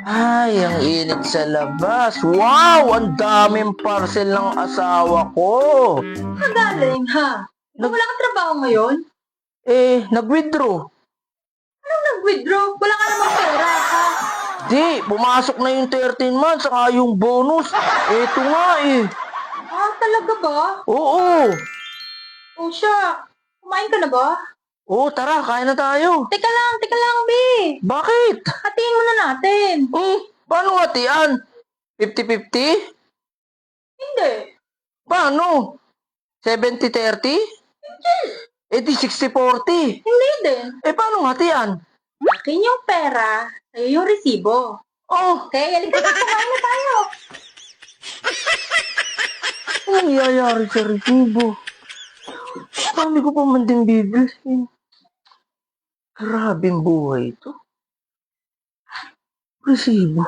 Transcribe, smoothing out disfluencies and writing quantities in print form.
Ay, ang init sa labas. Wow! Ang daming parcel ng asawa ko. Magaling, ha? Wala kang trabaho ngayon? Nag-withdraw. Anong nag-withdraw? Wala ka namang pera, ha? Di, pumasok na yung 13 months, saka yung bonus. Eto nga eh. Ah, talaga ba? Oo. O siya, kumain ka na ba? Oo, tara, kain na tayo. Teka lang, Bi. Bakit? Hatiin mo na natin. Paano hatian? 50-50? Hindi. Paano? 70-30? Di 60-40. Hindi din. Paano hatian? Akin yung pera, sa'yo yung resibo. Oh, Okay, halika na, kumain na tayo. anong nangyayari sa resibo? Dami ko pa man din bibilhin. Grabing buhay ito. Resibo.